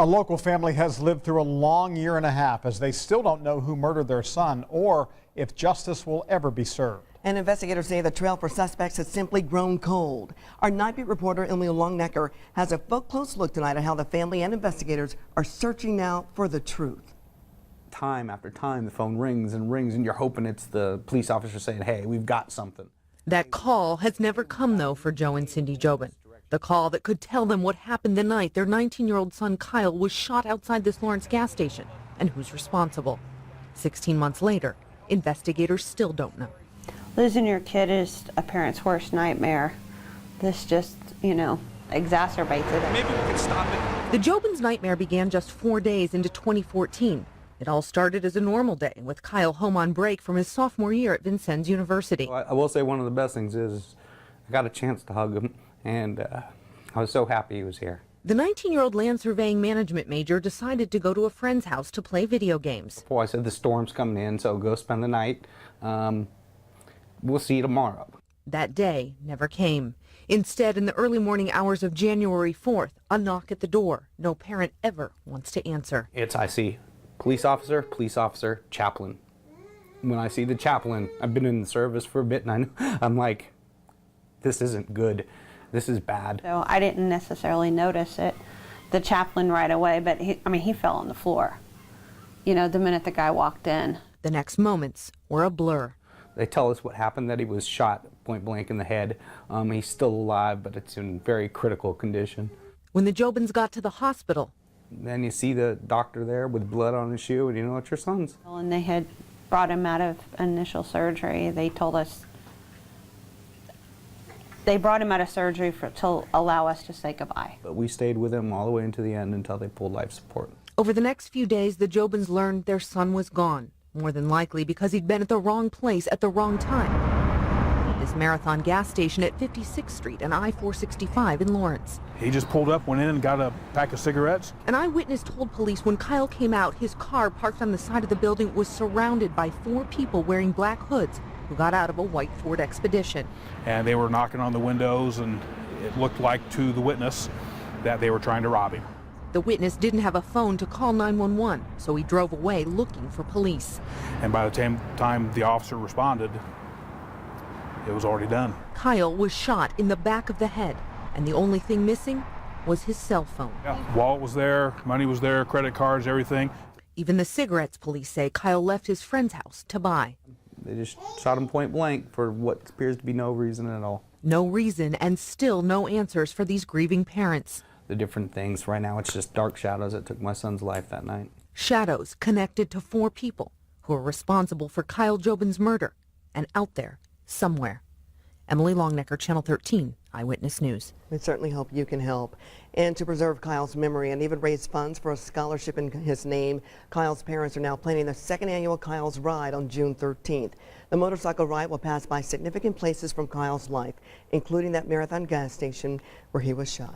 A local family has lived through a long year and a half as they still don't know who murdered their son or if justice will ever be served. And investigators say the trail for suspects has simply grown cold. Our Night Beat reporter Emily Longnecker has a close look tonight at how the family and investigators are searching now for the truth. Time after time, the phone rings and rings, and you're hoping it's the police officer saying, hey, we've got something. That call has never come, though, for Joe and Cindy Jobin. The call that could tell them what happened the night their 19-year-old son Kyle was shot outside this Lawrence gas station and who's responsible. 16 months later, investigators still don't know. Losing your kid is a parent's worst nightmare. This just, exacerbates it. Maybe we can stop it. The Jobins' nightmare began just 4 days into 2014. It all started as a normal day with Kyle home on break from his sophomore year at Vincennes University. I will say one of the best things is I got a chance to hug him, and I was so happy he was here. The 19-year-old land surveying management major decided to go to a friend's house to play video games. Boy, I said the storm's coming in, so go spend the night. We'll see you tomorrow. That day never came. Instead, in the early morning hours of January 4th, a knock at the door no parent ever wants to answer. I see police officer, chaplain. When I see the chaplain, I've been in the service for a bit, and I'm like, this isn't good. This is bad. So I didn't necessarily notice it, the chaplain right away, but he fell on the floor, the minute the guy walked in. The next moments were a blur. They tell us what happened, that he was shot point blank in the head. He's still alive, but it's in very critical condition. When the Jobins got to the hospital, then you see the doctor there with blood on his shoe, and you know it's your son's. And they had brought him out of initial surgery. They told us they brought him out of surgery to allow us to say goodbye. But we stayed with him all the way into the end until they pulled life support. Over the next few days, the Jobins learned their son was gone, more than likely because he'd been at the wrong place at the wrong time. This Marathon gas station at 56th Street and I-465 in Lawrence. He just pulled up, went in and got a pack of cigarettes. An eyewitness told police when Kyle came out, his car parked on the side of the building was surrounded by 4 people wearing black hoods who got out of a white Ford Expedition. And they were knocking on the windows, and it looked like to the witness that they were trying to rob him. The witness didn't have a phone to call 911, so he drove away looking for police. And by the time the officer responded, it was already done. Kyle was shot in the back of the head, and the only thing missing was his cell phone. Yeah, wallet was there, money was there, credit cards, everything. Even the cigarettes, police say, Kyle left his friend's house to buy. They just shot him point blank for what appears to be no reason at all. No reason, and still no answers for these grieving parents. The different things. Right now it's just dark shadows that took my son's life that night. Shadows connected to 4 people who are responsible for Kyle Jobin's murder and out there somewhere. Emily Longnecker, Channel 13, Eyewitness News. We certainly hope you can help. And to preserve Kyle's memory and even raise funds for a scholarship in his name, Kyle's parents are now planning the 2nd annual Kyle's Ride on June 13th. The motorcycle ride will pass by significant places from Kyle's life, including that Marathon gas station where he was shot.